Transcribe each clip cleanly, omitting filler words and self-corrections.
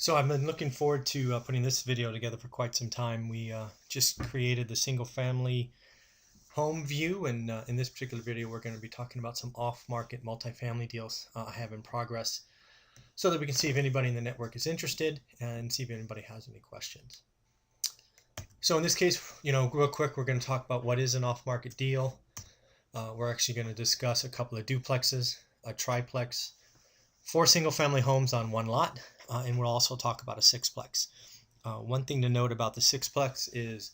So I've been looking forward to putting this video together for quite some time. We just created the single family home view, and in this particular video we're going to be talking about some off-market multifamily deals I have in progress so that we can see if anybody in the network is interested and see if anybody has any questions. So in this case, real quick, we're going to talk about what is an off-market deal. We're actually going to discuss a couple of duplexes, a triplex, 4 single-family homes on one lot, and we'll also talk about a sixplex. One thing to note about the sixplex is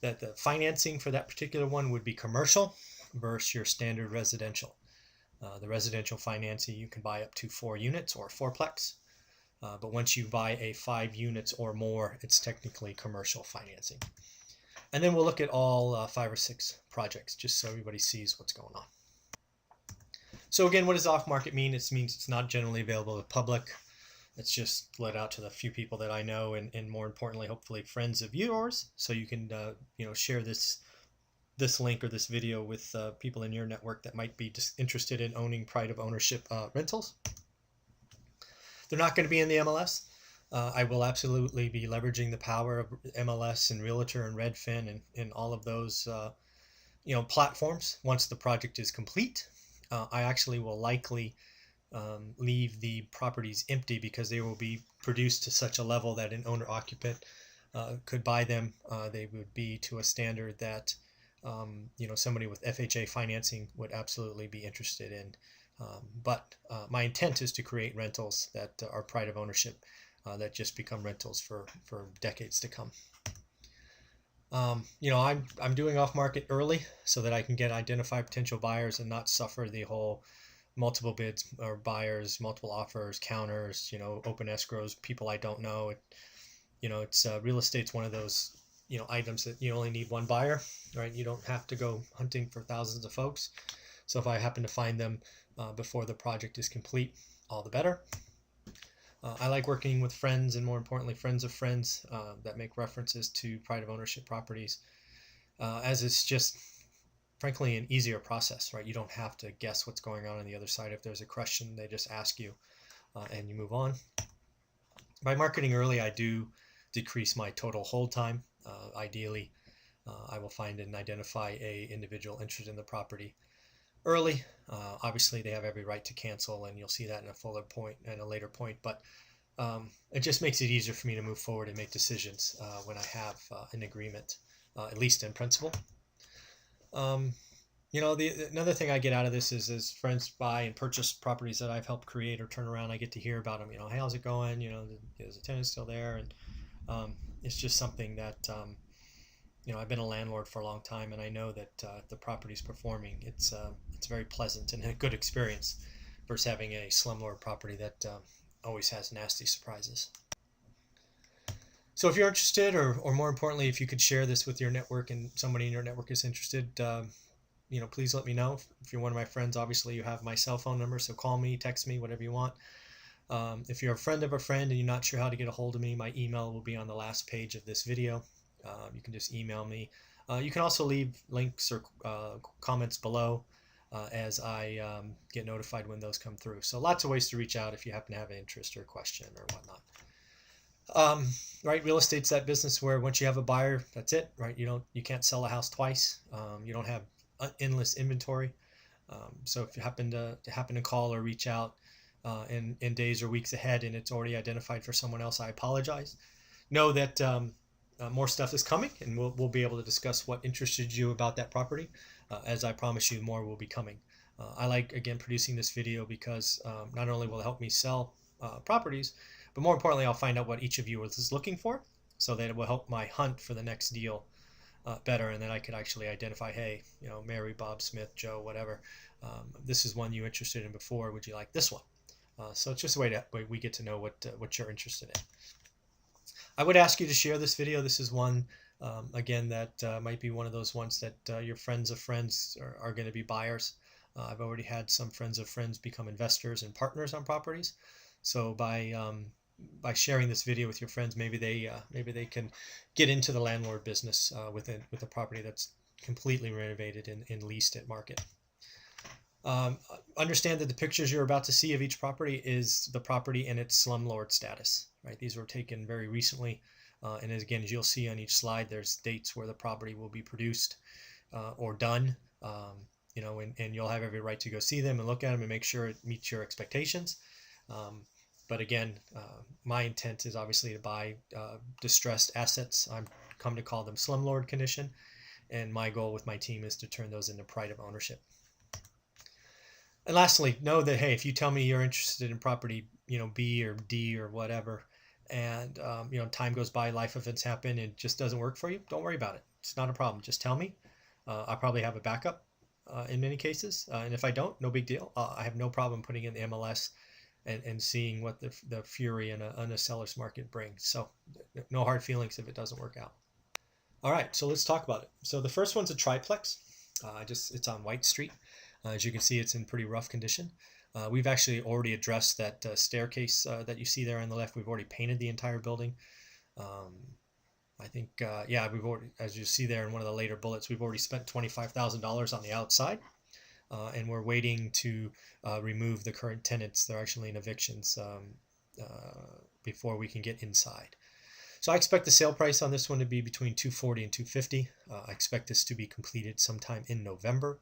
that the financing for that particular one would be commercial versus your standard residential. The residential financing, you can buy up to 4 units or fourplex, but once you buy a 5 units or more, it's technically commercial financing. And then we'll look at all 5 or 6 projects just so everybody sees what's going on. So again, what does off-market mean? It means it's not generally available to the public. It's just let out to the few people that I know, and more importantly, hopefully friends of yours, so you can share this link or this video with people in your network that might be just interested in owning pride of ownership rentals. They're not going to be in the MLS. I will absolutely be leveraging the power of MLS and Realtor and Redfin and all of those platforms once the project is complete. I actually will likely leave the properties empty because they will be produced to such a level that an owner-occupant could buy them. They would be to a standard that somebody with FHA financing would absolutely be interested in. But my intent is to create rentals that are pride of ownership that just become rentals for decades to come. I'm doing off market early so that I can identify potential buyers and not suffer the whole multiple bids or buyers, multiple offers, counters, open escrows, people I don't know. It's real estate's one of those, items that you only need one buyer, right? You don't have to go hunting for thousands of folks. So if I happen to find them before the project is complete, all the better. I like working with friends, and more importantly, friends of friends that make references to pride of ownership properties, as it's just, frankly, an easier process, right? You don't have to guess what's going on the other side. If there's a question, they just ask you, and you move on. By marketing early, I do decrease my total hold time. Ideally, I will find and identify a individual interested in the property early. Obviously, they have every right to cancel, and you'll see that in a later point. But it just makes it easier for me to move forward and make decisions when I have an agreement, at least in principle. Another thing I get out of this is as friends buy and purchase properties that I've helped create or turn around, I get to hear about them. Hey, how's it going? Is the tenant still there? And it's just something that I've been a landlord for a long time, and I know that if the property's performing, it's very pleasant and a good experience versus having a slumlord property that always has nasty surprises. So if you're interested, or more importantly, if you could share this with your network and somebody in your network is interested, please let me know. If you're one of my friends, obviously you have my cell phone number, so call me, text me, whatever you want. If you're a friend of a friend and you're not sure how to get a hold of me, my email will be on the last page of this video. You can just email me. You can also leave links or comments below as I get notified when those come through. So lots of ways to reach out if you happen to have an interest or a question or whatnot. Right, real estate's that business where once you have a buyer, that's it, right? You can't sell a house twice. You don't have endless inventory. So if you happen to call or reach out in days or weeks ahead and it's already identified for someone else, I apologize. Know that more stuff is coming, and we'll be able to discuss what interested you about that property. As I promise you, more will be coming. I like, again, producing this video because not only will it help me sell properties, but more importantly, I'll find out what each of you is looking for, so that it will help my hunt for the next deal better, and then I could actually identify, hey, Mary, Bob, Smith, Joe, whatever, this is one you interested in before. Would you like this one? So it's just a way we get to know what you're interested in. I would ask you to share this video. This is one, again, that might be one of those ones that your friends of friends are going to be buyers. I've already had some friends of friends become investors and partners on properties. So by sharing this video with your friends, maybe they can get into the landlord business with a property that's completely renovated and leased at market. Understand that the pictures you're about to see of each property is the property in its slumlord status, right? These were taken very recently. And again, as you'll see on each slide, there's dates where the property will be produced or done. And you'll have every right to go see them and look at them and make sure it meets your expectations. But again, my intent is obviously to buy distressed assets. I've come to call them slumlord condition, and my goal with my team is to turn those into pride of ownership. And lastly, know that, hey, if you tell me you're interested in property, B or D or whatever, and time goes by, life events happen, and it just doesn't work for you, don't worry about it. It's not a problem. Just tell me. I'll probably have a backup in many cases, and if I don't, no big deal. I have no problem putting in the MLS and seeing what the fury in a seller's market brings. So no hard feelings if it doesn't work out. All right, so let's talk about it. So the first one's a triplex. It's on White Street. As you can see, it's in pretty rough condition. We've actually already addressed that staircase that you see there on the left. We've already painted the entire building. I think, we've already, as you see there in one of the later bullets, we've already spent $25,000 on the outside. And we're waiting to remove the current tenants. They're actually in evictions before we can get inside. So I expect the sale price on this one to be between $240 and $250. I expect this to be completed sometime in November.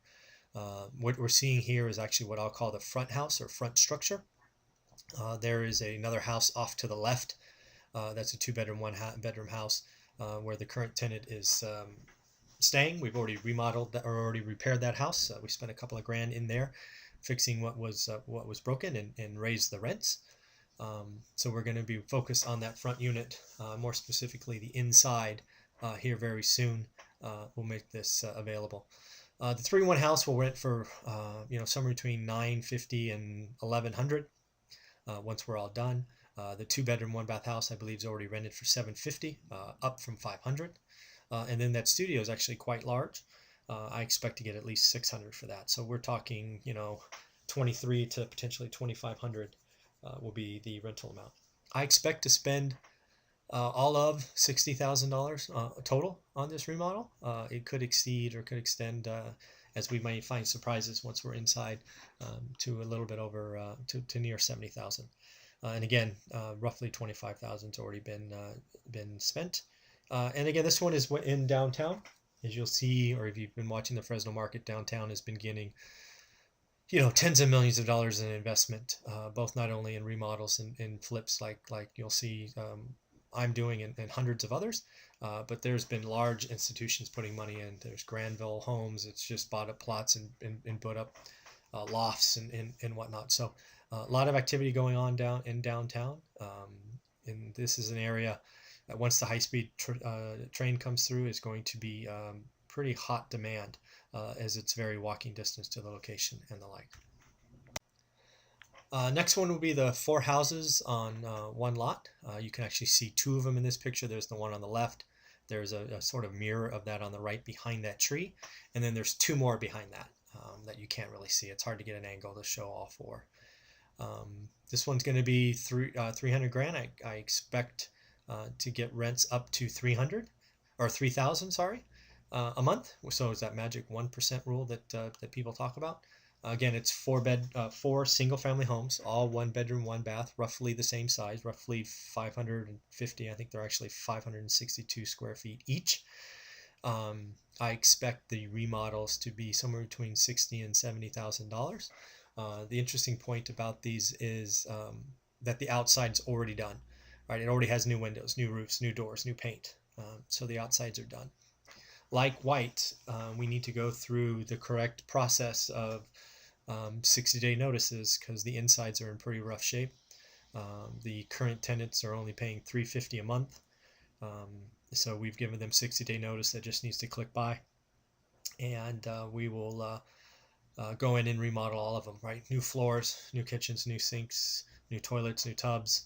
What we're seeing here is actually what I'll call the front house or front structure. There is another house off to the left. That's a 2-bedroom, 1-bedroom house where the current tenant is staying. We've already remodeled or already repaired that house. We spent a couple of grand in there fixing what was broken and raised the rents. So we're going to be focused on that front unit, more specifically the inside here very soon. We'll make this available. The 3-1 house will rent for somewhere between $950 and $1,100 once we're all done. The 2-bedroom, 1-bath house I believe is already rented for $750, up from $500. And then that studio is actually quite large. I expect to get at least $600 for that. So we're talking, $2,300 to potentially $2,500 will be the rental amount. I expect to spend all of $60,000 total on this remodel. It could exceed or could extend as we might find surprises once we're inside to a little bit over to near $70,000. And again, roughly $25,000 has already been spent. And again, this one is in downtown. As you'll see, or if you've been watching the Fresno market, downtown has been getting, tens of millions of dollars in investment, both not only in remodels and flips like you'll see I'm doing and hundreds of others, but there's been large institutions putting money in. There's Granville Homes. It's just bought up plots and put up lofts and whatnot. So a lot of activity going on downtown. And this is an area that once the high-speed train comes through is going to be pretty hot demand as it's very walking distance to the location and the like. Next one will be the 4 houses on one lot. You can actually see 2 of them in this picture. There's the one on the left. There's a sort of mirror of that on the right behind that tree. And then there's 2 more behind that that you can't really see. It's hard to get an angle to show all 4. This one's going to be $300 grand. I expect to get rents up to $3,000, a month. So is that magic 1% rule that people talk about? Again, it's 4 single-family homes, all 1 bedroom, 1 bath, roughly the same size, roughly 550. I think they're actually 562 square feet each. I expect the remodels to be somewhere between $60,000 and $70,000. The interesting point about these is that the outside's already done. Right, it already has new windows, new roofs, new doors, new paint. So the outsides are done. Like white, we need to go through the correct process of 60-day notices because the insides are in pretty rough shape. The current tenants are only paying $350 a month. So we've given them 60-day notice that just needs to click by. And we will go in and remodel all of them, right? New floors, new kitchens, new sinks, new toilets, new tubs.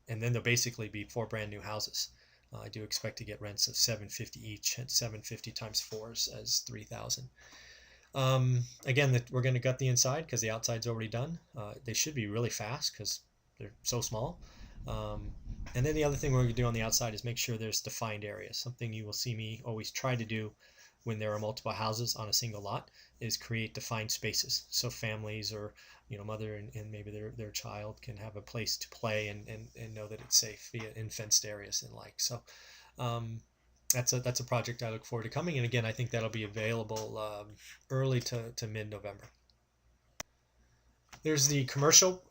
And then there'll basically be 4 brand new houses. I do expect to get rents of $750 each, and $750 times 4 as $3,000. Again, we're going to gut the inside because the outside's already done. They should be really fast because they're so small. And then the other thing we're going to do on the outside is make sure there's defined areas. Something you will see me always try to do when there are multiple houses on a single lot is create defined spaces so families or mother and maybe their child can have a place to play and know that it's safe in fenced areas and like so. um, that's a project I look forward to coming, and again I think that'll be available early to mid-November. There's the commercial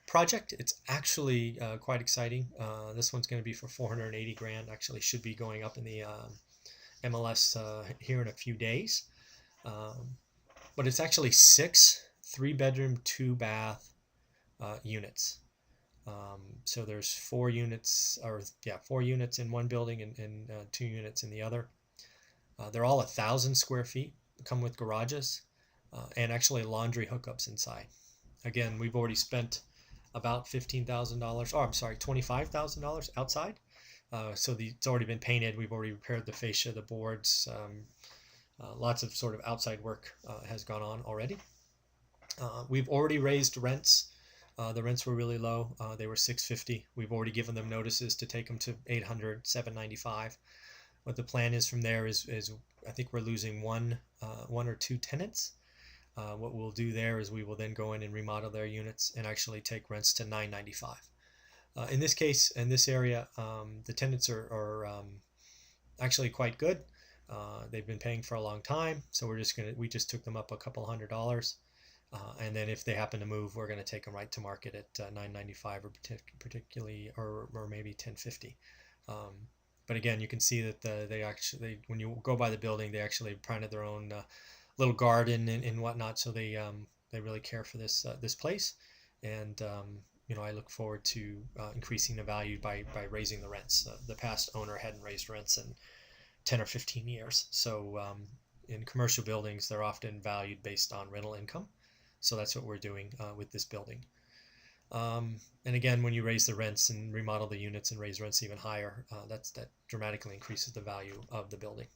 project. It's actually quite exciting. This one's going to be for 480 grand. Actually, should be going up in the MLS here in a few days. But it's actually 6 3-bedroom, 2-bath units. So there's 4 units, or yeah, 4 units in one building and 2 units in the other. They're all 1,000 square feet. Come with garages and actually laundry hookups inside. Again, we've already spent about $15,000. Oh, I'm sorry, $25,000 outside. So it's already been painted. We've already repaired the fascia, the boards. Lots of sort of outside work has gone on already. We've already raised rents. The rents were really low. They were $650. We've already given them notices to take them to $800, $795. What the plan is from there is I think we're losing one or two tenants. What we'll do there is we will then go in and remodel their units and actually take rents to $995. In this case, in this area, the tenants are actually quite good. They've been paying for a long time, so we just took them up a couple $100. And then if they happen to move, we're going to take them right to market at $995 or particularly or maybe $1050. But again, you can see that they actually, when you go by the building, they actually planted their own little garden and whatnot. So they really care for this place, and I look forward to increasing the value by raising the rents. The past owner hadn't raised rents in 10 or 15 years. So in commercial buildings, they're often valued based on rental income. So that's what we're doing with this building. And again, when you raise the rents and remodel the units and raise rents even higher, that dramatically increases the value of the building.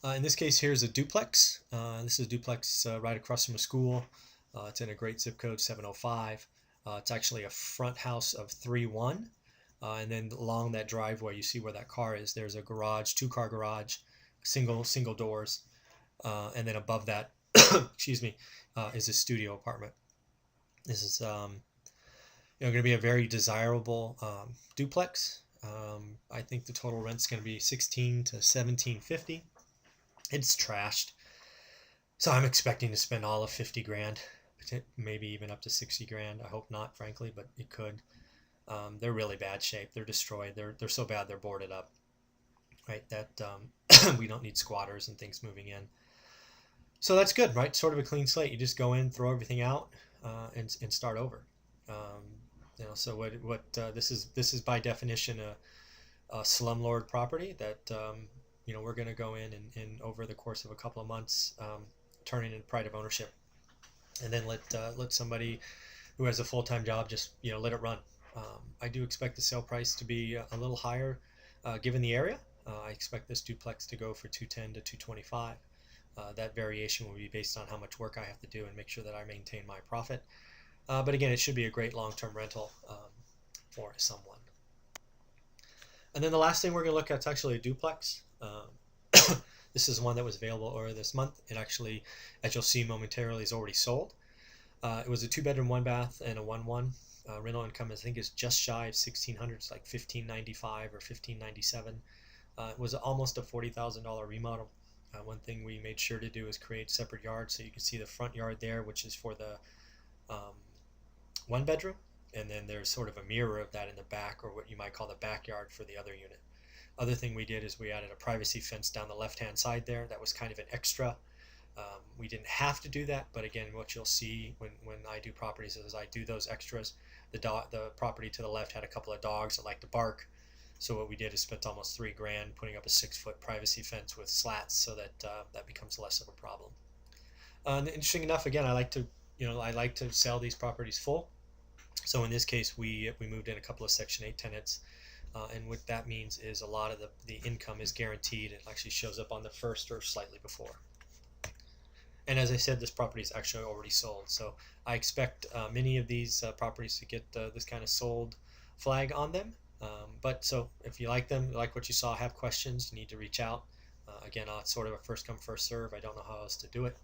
In this case, here's a duplex. This is a duplex right across from a school. It's in a great zip code, 705. It's actually a front house of 3-1. And then along that driveway, you see where that car is. There's a garage, 2-car garage, single doors. And then above that, excuse me, is a studio apartment. This is going to be a very desirable duplex. I think the total rent's going to be $1,600 to $1,750. It's trashed, so I'm expecting to spend all of 50 grand, maybe even up to 60 grand. I hope not, frankly, but it could. They're really bad shape. They're destroyed. They're so bad they're boarded up. Right, that we don't need squatters and things moving in. So that's good, right? Sort of a clean slate. You just go in, throw everything out, and start over. So what this is by definition a slumlord property that we're going to go in and over the course of a couple of months turn it into pride of ownership, and then let somebody who has a full-time job just let it run. I do expect the sale price to be a little higher given the area. I expect this duplex to go for $210 to $225. That variation will be based on how much work I have to do and make sure that I maintain my profit. But again, it should be a great long-term rental for someone. And then the last thing we're going to look at is actually a duplex. This is one that was available earlier this month. It actually, as you'll see momentarily, is already sold. It was a 2-bedroom, 1-bath, and a 1-1. Rental income, I think, is just shy of $1,600. It's like $1,595 or $1,597. It was almost a $40,000 remodel. One thing we made sure to do is create separate yards, so you can see the front yard there, which is for the 1-bedroom, and then there's sort of a mirror of that in the back, or what you might call the backyard for the other unit. Other thing we did is we added a privacy fence down the left-hand side there. That was kind of an extra. We didn't have to do that, but again, what you'll see when I do properties is I do those extras. The property to the left had a couple of dogs that like to bark. So what we did is spent almost $3 grand putting up a 6-foot privacy fence with slats, so that that becomes less of a problem. And interesting enough, again, I like to sell these properties full. So in this case, we moved in a couple of Section 8 tenants, and what that means is a lot of the income is guaranteed. It actually shows up on the first or slightly before. And as I said, this property is actually already sold. So I expect many of these properties to get this kind of sold flag on them. But so if you like them, you like what you saw, have questions, you need to reach out. Again, it's sort of a first come, first serve. I don't know how else to do it.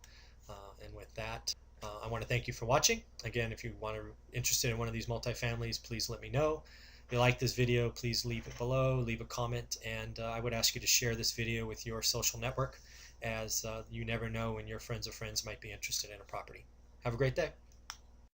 And with that, I want to thank you for watching. Again, if you want to interested in one of these multifamilies, please let me know. If you like this video, please leave it below, leave a comment, and I would ask you to share this video with your social network, as you never know when your friends of friends might be interested in a property. Have a great day.